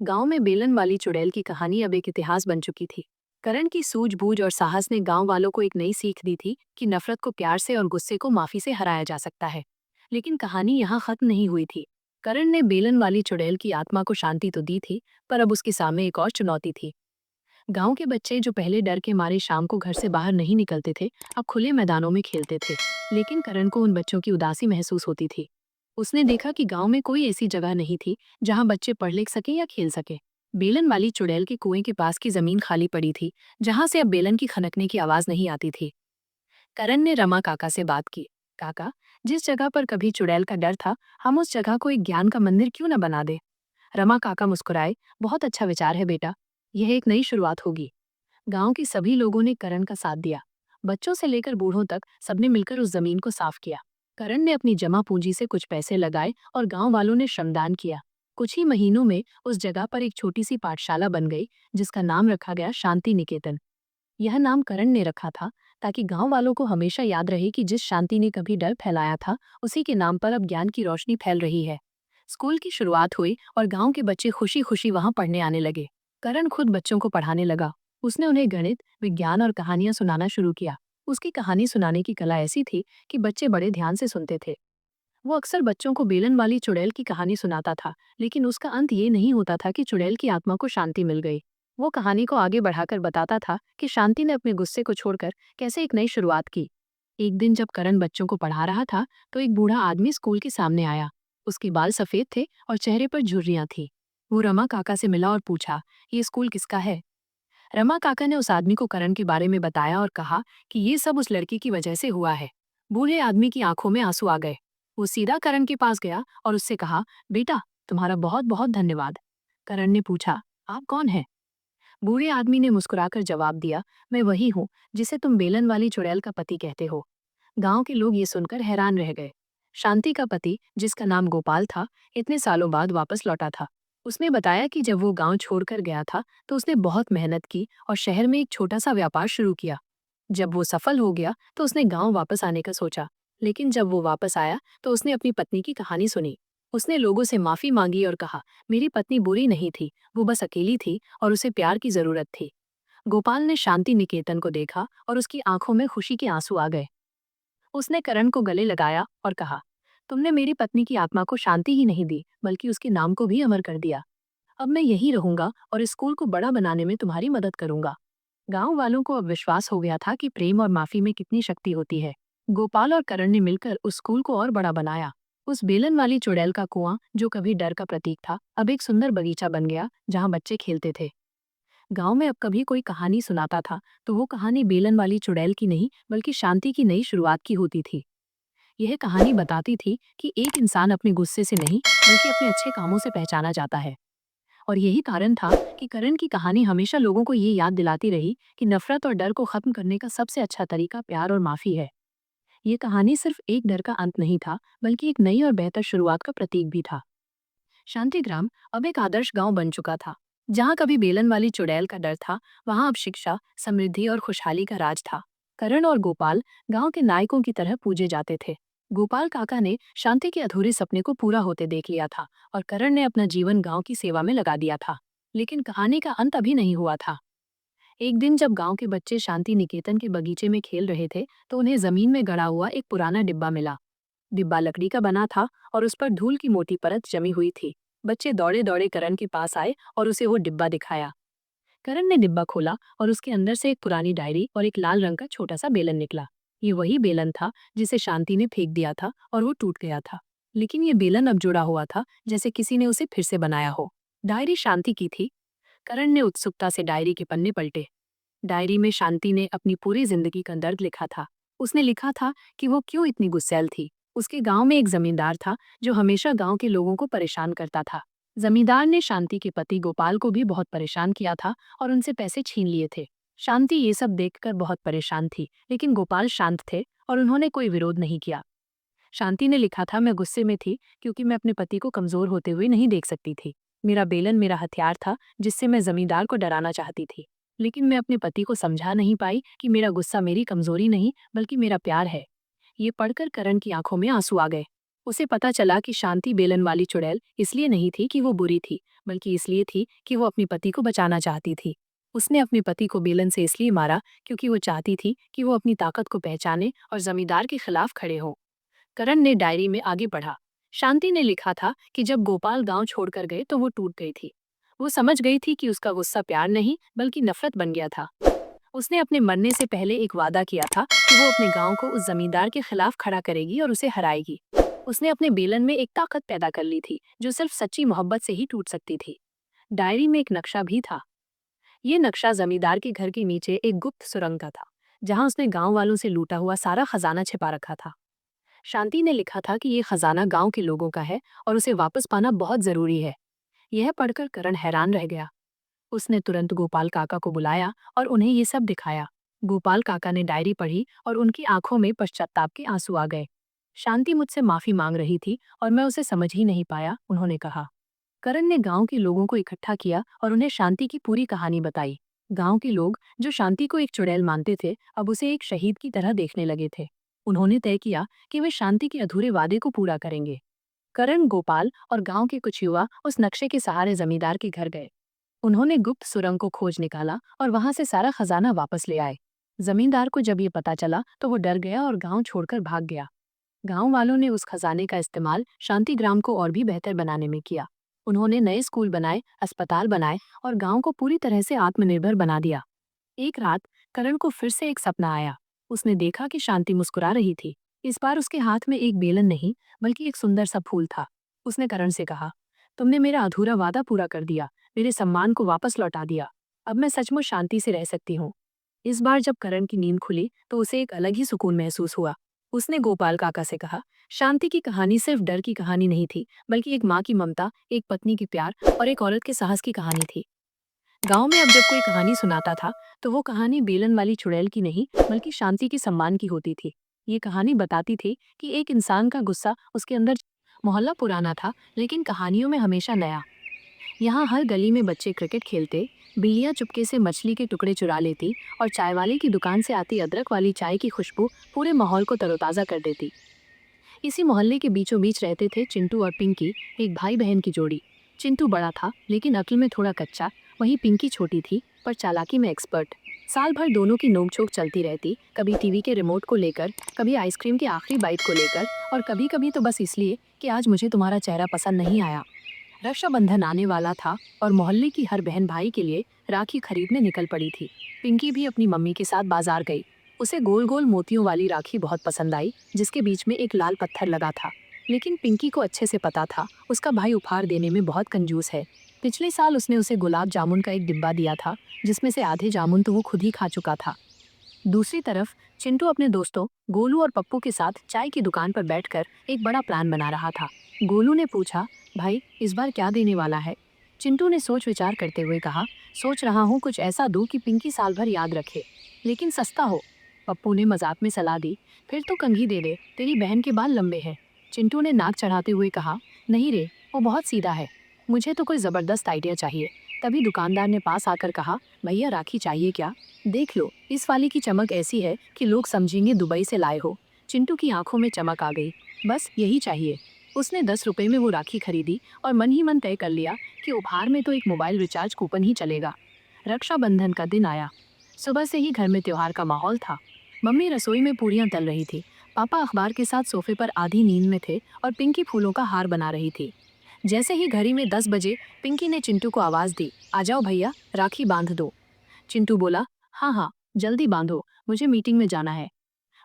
गांव में बेलन वाली चुड़ैल की कहानी अब एक इतिहास बन चुकी थी। करण की सूझबूझ और साहस ने गांव वालों को एक नई सीख दी थी कि नफरत को प्यार से और गुस्से को माफी से हराया जा सकता है। लेकिन कहानी यहाँ खत्म नहीं हुई थी। करण ने बेलन वाली चुड़ैल की आत्मा को शांति तो दी थी, पर अब उसके सामने एक और चुनौती थी। गांव के बच्चे जो पहले डर के मारे शाम को घर से बाहर नहीं निकलते थे, अब खुले मैदानों में खेलते थे। लेकिन करण को उन बच्चों की उदासी महसूस होती थी। उसने देखा कि गांव में कोई ऐसी जगह नहीं थी जहां बच्चे पढ़ लिख सके या खेल सके। बेलन वाली चुड़ैल के कुएं के पास की जमीन खाली पड़ी थी, जहां से अब बेलन की खनकने की आवाज नहीं आती थी। करण ने रमा काका से बात की। काका, जिस जगह पर कभी चुड़ैल का डर था, हम उस जगह को एक ज्ञान का मंदिर क्यों न बना दे। रमा काका मुस्कुराए। बहुत अच्छा विचार है बेटा, यह एक नई शुरुआत होगी। गांव के सभी लोगों ने करण का साथ दिया। बच्चों से लेकर बूढ़ों तक सबने मिलकर उस जमीन को साफ किया। करण ने अपनी जमा पूंजी से कुछ पैसे लगाए और गांव वालों ने श्रमदान किया। कुछ ही महीनों में उस जगह पर एक छोटी सी पाठशाला बन गई, जिसका नाम रखा गया शांति निकेतन। यह नाम करण ने रखा था ताकि गांव वालों को हमेशा याद रहे कि जिस शांति ने कभी डर फैलाया था, उसी के नाम पर अब ज्ञान की रोशनी फैल रही है। स्कूल की शुरुआत हुई और गांव के बच्चे खुशी खुशी वहां पढ़ने आने लगे। करण खुद बच्चों को पढ़ाने लगा। उसने उन्हें गणित, विज्ञान और कहानियां सुनाना शुरू किया। उसकी कहानी सुनाने की कला ऐसी थी कि बच्चे बड़े ध्यान से सुनते थे। वो अक्सर बच्चों को बेलन वाली चुड़ैल की कहानी सुनाता था, लेकिन उसका अंत ये नहीं होता था कि चुड़ैल की आत्मा को शांति मिल गई। वो कहानी को आगे बढ़ाकर बताता था कि शांति ने अपने गुस्से को छोड़कर कैसे एक नई शुरुआत की। एक दिन जब करण बच्चों को पढ़ा रहा था, तो एक बूढ़ा आदमी स्कूल के सामने आया। उसके बाल सफेद थे और चेहरे पर झुर्रियां थी। वो रमा काका से मिला और पूछा, ये स्कूल किसका है। रमा काका ने उस आदमी को करण के बारे में बताया और कहा कि ये सब उस लड़की की वजह से हुआ है। बूढ़े आदमी की आंखों में आंसू आ गए। वो सीधा करण के पास गया और उससे कहा, बेटा, तुम्हारा बहुत बहुत धन्यवाद। करण ने पूछा, आप कौन हैं? बूढ़े आदमी ने मुस्कुराकर जवाब दिया, मैं वही हूँ जिसे तुम बेलन वाली चुड़ैल का पति कहते हो। गांव के लोग ये सुनकर हैरान रह गए। शांति का पति, जिसका नाम गोपाल था, इतने सालों बाद वापस लौटा था। उसने बताया कि जब वो गांव छोड़कर गया था, तो उसने बहुत मेहनत की और शहर में एक छोटा सा व्यापार शुरू किया। जब वो सफल हो गया, तो उसने गांव वापस आने का सोचा। लेकिन जब वो वापस आया, तो उसने अपनी पत्नी की कहानी सुनी। उसने लोगों से माफी मांगी और कहा, मेरी पत्नी बुरी नहीं थी, वो बस अकेली थी और उसे प्यार की जरूरत थी। गोपाल ने शांति निकेतन को देखा और उसकी आंखों में खुशी के आंसू आ गए। उसने करण को गले लगाया और कहा, तुमने मेरी पत्नी की आत्मा को शांति ही नहीं दी, बल्कि उसके नाम को भी अमर कर दिया। अब मैं यहीं रहूंगा और इस स्कूल को बड़ा बनाने में तुम्हारी मदद करूंगा। गांव वालों को अब विश्वास हो गया था कि प्रेम और माफी में कितनी शक्ति होती है। गोपाल और करण ने मिलकर उस स्कूल को और बड़ा बनाया। उस बेलन वाली चुड़ैल का कुआं, जो कभी डर का प्रतीक था, अब एक सुंदर बगीचा बन गया जहां बच्चे खेलते थे। गांव में अब कभी कोई कहानी सुनाता था, तो वो कहानी बेलन वाली चुड़ैल की नहीं, बल्कि शांति की नई शुरुआत की होती थी। यह कहानी बताती थी कि एक इंसान अपने गुस्से से नहीं, बल्कि अपने अच्छे कामों से पहचाना जाता है। और यही कारण था कि करण की कहानी हमेशा लोगों को ये याद दिलाती रही कि नफरत और डर को खत्म करने का सबसे अच्छा तरीका प्यार और माफी है। ये कहानी सिर्फ एक डर का अंत नहीं था, बल्कि एक नई और बेहतर शुरुआत का प्रतीक भी था। शांतिग्राम अब एक आदर्श गांव बन चुका था। जहां कभी बेलन वाली चुड़ैल का डर था, वहां अब शिक्षा, समृद्धि और खुशहाली का राज था। करण और गोपाल गांव के नायकों की तरह पूजे जाते थे। गोपाल काका ने शांति के अधूरे सपने को पूरा होते देख लिया था और करण ने अपना जीवन गांव की सेवा में लगा दिया था। लेकिन कहानी का अंत अभी नहीं हुआ था। एक दिन जब गांव के बच्चे शांति निकेतन के बगीचे में खेल रहे थे, तो उन्हें जमीन में गड़ा हुआ एक पुराना डिब्बा मिला। डिब्बा लकड़ी का बना था और उस पर धूल की मोटी परत जमी हुई थी। बच्चे दौड़े दौड़े करण के पास आए और उसे वो डिब्बा दिखाया। करण ने डिब्बा खोला और उसके अंदर से एक पुरानी डायरी और एक लाल रंग का छोटा सा बेलन निकला। ये वही बेलन था जिसे शांति ने फेंक दिया था और वो टूट गया था। लेकिन ये बेलन अब जुड़ा हुआ था, जैसे किसी ने उसे फिर से बनाया हो। डायरी शांति की थी। करण ने उत्सुकता से डायरी के पन्ने पलटे। डायरी में शांति ने अपनी पूरी जिंदगी का दर्द लिखा था। उसने लिखा था कि वो क्यों इतनी गुस्सैल थी। उसके गांव में एक जमींदार था जो हमेशा गांव के लोगों को परेशान करता था। जमींदार ने शांति के पति गोपाल को भी बहुत परेशान किया था और उनसे पैसे छीन लिए थे। शांति ये सब देखकर बहुत परेशान थी, लेकिन गोपाल शांत थे और उन्होंने कोई विरोध नहीं किया। शांति ने लिखा था, मैं गुस्से में थी क्योंकि मैं अपने पति को कमजोर होते हुए नहीं देख सकती थी। मेरा बेलन मेरा हथियार था जिससे मैं जमींदार को डराना चाहती थी। लेकिन मैं अपने पति को समझा नहीं पाई कि मेरा गुस्सा मेरी कमजोरी नहीं, बल्कि मेरा प्यार है। ये पढ़कर करण की आंखों में आंसू आ गए। उसे पता चला कि शांति बेलन वाली चुड़ैल इसलिए नहीं थी कि वो बुरी थी, बल्कि इसलिए थी कि वो अपने पति को बचाना चाहती थी। उसने अपने पति को बेलन से इसलिए मारा क्योंकि वो चाहती थी कि वो अपनी ताकत को पहचाने और जमींदार के खिलाफ खड़े हों। करण ने डायरी में आगे पढ़ा। शांति ने लिखा था कि जब गोपाल गांव छोड़कर गए तो वो टूट गई थी। वो समझ गई थी कि उसका गुस्सा प्यार नहीं बल्कि नफरत बन गया था। उसने अपने मरने से पहले एक वादा किया था कि वो अपने गांव को उस जमींदार के खिलाफ खड़ा करेगी और उसे हराएगी। उसने अपने बेलन में एक ताकत पैदा कर ली थी जो सिर्फ सच्ची मोहब्बत से ही टूट सकती थी। डायरी में एक नक्शा भी था। ये नक्शा जमींदार के घर के नीचे एक गुप्त सुरंग का था, जहां उसने गांव वालों से लूटा हुआ सारा खजाना छिपा रखा था। शांति ने लिखा था कि ये खजाना गांव के लोगों का है और उसे वापस पाना बहुत जरूरी है। यह पढ़कर करण हैरान रह गया। उसने तुरंत गोपाल काका को बुलाया और उन्हें ये सब दिखाया। गोपाल काका ने डायरी पढ़ी और उनकी आंखों में पश्चाताप के आंसू आ गए। शांति मुझसे माफी मांग रही थी और मैं उसे समझ ही नहीं पाया, उन्होंने कहा। करण ने गांव के लोगों को इकट्ठा किया और उन्हें शांति की पूरी कहानी बताई। गांव के लोग, जो शांति को एक चुड़ैल मानते थे, अब उसे एक शहीद की तरह देखने लगे थे। उन्होंने तय किया कि वे शांति के अधूरे वादे को पूरा करेंगे। करण, गोपाल और गांव के कुछ युवा उस नक्शे के सहारे जमींदार के घर गए। उन्होंने गुप्त सुरंग को खोज निकाला और वहां से सारा खजाना वापस ले आए। जमींदार को जब ये पता चला तो वो डर गया और गांव छोड़कर भाग गया। गांव वालों ने उस खजाने का इस्तेमाल शांति ग्राम को और भी बेहतर बनाने में किया। उन्होंने नए स्कूल बनाए, अस्पताल बनाए और गांव को पूरी तरह से आत्मनिर्भर बना दिया। एक रात करण को फिर से एक सपना आया। उसने देखा कि शांति मुस्कुरा रही थी। इस बार उसके हाथ में एक बेलन नहीं, बल्कि एक सुंदर सा फूल था। उसने करण से कहा, तुमने मेरा अधूरा वादा पूरा कर दिया, मेरे सम्मान को वापस लौटा दिया। अब मैं सचमुच शांति से रह सकती हूँ। इस बार जब करण की नींद खुली तो उसे एक अलग ही सुकून महसूस हुआ। उसने गोपाल काका से कहा, शांति की कहानी सिर्फ डर की कहानी नहीं थी, बल्कि एक माँ की ममता, एक पत्नी की प्यार और एक औरत के साहस की कहानी थी। गांव में अब जब कोई कहानी सुनाता था तो वो कहानी बेलन वाली चुड़ैल की नहीं, बल्कि शांति के सम्मान की होती थी। ये कहानी बताती थी कि एक इंसान का गुस्सा उसके अंदर। मोहल्ला पुराना था, लेकिन कहानियों में हमेशा नया। यहाँ हर गली में बच्चे क्रिकेट खेलते, बिल्लियाँ चुपके से मछली के टुकड़े चुरा लेती और चाय वाले की दुकान से आती अदरक वाली चाय की खुशबू पूरे माहौल को तरोताज़ा कर देती। इसी मोहल्ले के बीचों बीच रहते थे चिंटू और पिंकी, एक भाई बहन की जोड़ी। चिंटू बड़ा था लेकिन अक्ल में थोड़ा कच्चा, वहीं पिंकी छोटी थी पर चालाकी में एक्सपर्ट। साल भर दोनों की नोकझोंक चलती रहती, कभी टीवी के रिमोट को लेकर, कभी आइसक्रीम की आखिरी बाइट को लेकर और कभी कभी तो बस इसलिए कि आज मुझे तुम्हारा चेहरा पसंद नहीं आया। रक्षाबंधन आने वाला था और मोहल्ले की हर बहन भाई के लिए राखी खरीदने निकल पड़ी थी। पिंकी भी अपनी मम्मी के साथ बाजार गई। उसे गोल गोल मोतियों वाली राखी बहुत पसंद आई, जिसके बीच में एक लाल पत्थर लगा था। लेकिन पिंकी को अच्छे से पता था उसका भाई उपहार देने में बहुत कंजूस है। पिछले साल उसने उसे गुलाब जामुन का एक डिब्बा दिया था, जिसमें से आधे जामुन तो वो खुद ही खा चुका था। दूसरी तरफ चिंटू अपने दोस्तों गोलू और पप्पू के साथ चाय की दुकान पर बैठकर एक बड़ा प्लान बना रहा था। गोलू ने पूछा, भाई इस बार क्या देने वाला है? चिंटू ने सोच विचार करते हुए कहा, सोच रहा हूँ कुछ ऐसा दूँ कि पिंकी साल भर याद रखे, लेकिन सस्ता हो। पप्पू ने मजाक में सलाह दी, फिर तो कंघी दे दे, तेरी बहन के बाल लंबे हैं। चिंटू ने नाक चढ़ाते हुए कहा, नहीं रे, वो बहुत सीधा है, मुझे तो कोई ज़बरदस्त आइडिया चाहिए। तभी दुकानदार ने पास आकर कहा, भैया राखी चाहिए क्या? देख लो, इस वाली की चमक ऐसी है कि लोग समझेंगे दुबई से लाए हो। चिंटू की आंखों में चमक आ गई। बस यही चाहिए। उसने 10 रुपए में वो राखी खरीदी और मन ही मन तय कर लिया कि उपहार में तो एक मोबाइल रिचार्ज कूपन ही चलेगा। रक्षाबंधन का दिन आया। सुबह से ही घर में त्योहार का माहौल था। मम्मी रसोई में पूरियां तल रही थी, पापा अखबार के साथ सोफे पर आधी नींद में थे और पिंकी फूलों का हार बना रही थी। जैसे ही घड़ी में 10 बजे पिंकी ने चिंटू को आवाज़ दी, आ जाओ भैया, राखी बांध दो। चिंटू बोला, हाँ हाँ, जल्दी बांधो, मुझे मीटिंग में जाना है।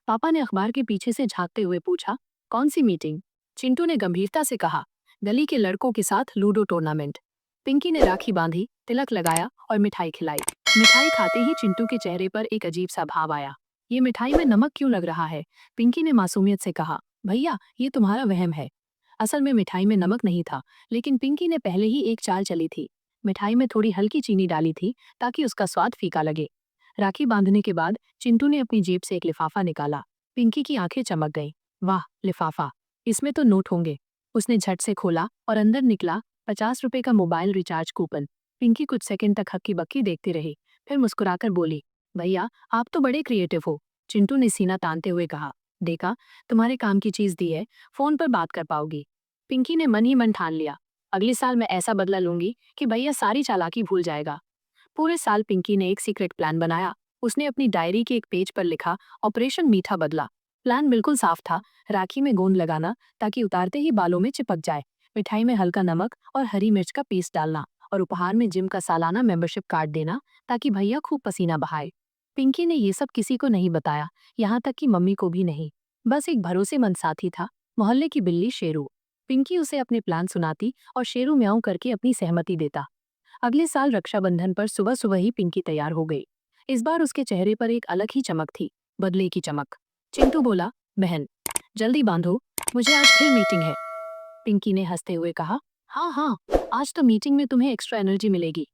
पापा ने अखबार के पीछे से झांकते हुए पूछा, कौन सी मीटिंग? चिंटू ने गंभीरता से कहा, गली के लड़कों के साथ लूडो टूर्नामेंट। पिंकी ने राखी बांधी, तिलक लगाया और मिठाई खिलाई। मिठाई खाते ही चिंटू के चेहरे पर एक अजीब सा भाव आया। ये मिठाई में नमक क्यों लग रहा है? पिंकी ने मासूमियत से कहा, भैया ये तुम्हारा वहम है। असल में मिठाई में नमक नहीं था, लेकिन पिंकी ने पहले ही एक चाल चली थी। मिठाई में थोड़ी हल्की चीनी डाली थी ताकि उसका स्वाद फीका लगे। राखी बांधने के बाद चिंटू ने अपनी जेब से एक लिफाफा निकाला। पिंकी की आंखें चमक गईं। वाह, लिफाफा, इसमें तो नोट होंगे। उसने झट से खोला और अंदर निकला 50 रुपए का मोबाइल रिचार्ज कूपन। पिंकी कुछ सेकंड तक हक्की बक्की देखती रही, फिर मुस्कुराकर बोली, भैया आप तो बड़े क्रिएटिव हो। चिंटू ने सीना तानते हुए कहा, देखा, तुम्हारे काम की चीज दी है, फोन पर बात कर पाओगी। पिंकी ने मन ही मन ठान लिया, अगले साल मैं ऐसा बदला लूंगी कि भैया सारी चालाकी भूल जाएगा। पूरे साल पिंकी ने एक सीक्रेट प्लान बनाया। उसने अपनी डायरी के एक पेज पर लिखा, ऑपरेशन मीठा बदला। प्लान बिल्कुल साफ था, राखी में गोंद लगाना ताकि उतारते ही बालों में चिपक जाए, मिठाई में हल्का नमक और हरी मिर्च का पीस डालना, और उपहार में जिम का सालाना मेंबरशिप कार्ड देना ताकि भैया खूब पसीना बहाए। पिंकी ने ये सब किसी को नहीं बताया, यहाँ तक कि मम्मी को भी नहीं। बस एक भरोसेमंद साथी था, मोहल्ले की बिल्ली शेरू। पिंकी उसे अपने प्लान सुनाती और शेरू म्याऊं करके अपनी सहमति देता। अगले साल रक्षाबंधन पर सुबह सुबह ही पिंकी तैयार हो गई। इस बार उसके चेहरे पर एक अलग ही चमक थी, बदले की चमक। चिंटू बोला, बहन जल्दी बांधो, मुझे आज फिर मीटिंग है। पिंकी ने हंसते हुए कहा, हाँ हाँ, आज तो मीटिंग में तुम्हें एक्स्ट्रा एनर्जी मिलेगी।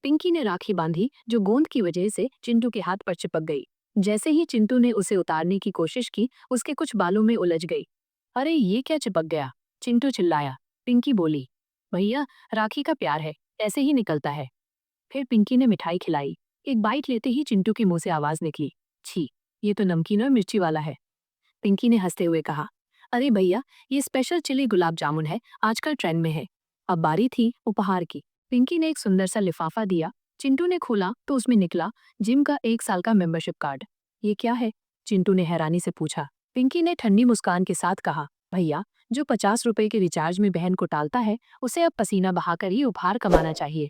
पिंकी ने राखी बांधी जो गोंद की वजह से चिंटू के हाथ पर चिपक गई। जैसे ही चिंटू ने उसे उतारने की कोशिश की, उसके कुछ बालों में उलझ गई। अरे ये क्या चिपक गया? चिंटू चिल्लाया। पिंकी बोली, भैया राखी का प्यार है, ऐसे ही निकलता है। फिर पिंकी ने मिठाई खिलाई। एक बाइट लेते ही चिंटू के मुंह से आवाज निकली, छी, ये तो नमकीन और मिर्ची वाला है। पिंकी ने हंसते हुए कहा, अरे भैया ये स्पेशल चिली गुलाब जामुन है, आजकल ट्रेंड में है। अब बारी थी उपहार की। पिंकी ने एक सुंदर सा लिफाफा दिया। चिंटू ने खोला तो उसमें निकला जिम का 1 साल का मेंबरशिप कार्ड। ये क्या है? चिंटू ने हैरानी से पूछा। पिंकी ने ठंडी मुस्कान के साथ कहा, भैया जो 50 रुपए के रिचार्ज में बहन को टालता है, उसे अब पसीना बहाकर ही उपहार कमाना चाहिए।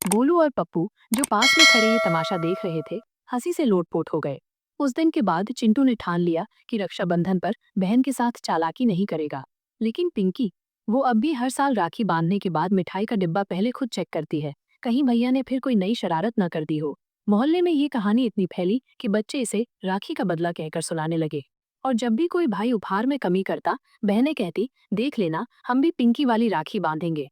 गोलू और पप्पू जो पास में खड़े ये तमाशा देख रहे थे, हंसी से लोटपोट हो गए। उस दिन के बाद चिंटू ने ठान लिया कि रक्षाबंधन पर बहन के साथ चालाकी नहीं करेगा। लेकिन पिंकी, वो अब भी हर साल राखी बांधने के बाद मिठाई का डिब्बा पहले खुद चेक करती है, कहीं भैया ने फिर कोई नई शरारत न कर दी हो। मोहल्ले में ये कहानी इतनी फैली कि बच्चे इसे राखी का बदला कहकर सुनाने लगे। और जब भी कोई भाई उपहार में कमी करता, बहनें कहती, देख लेना हम भी पिंकी वाली राखी बांधेंगे।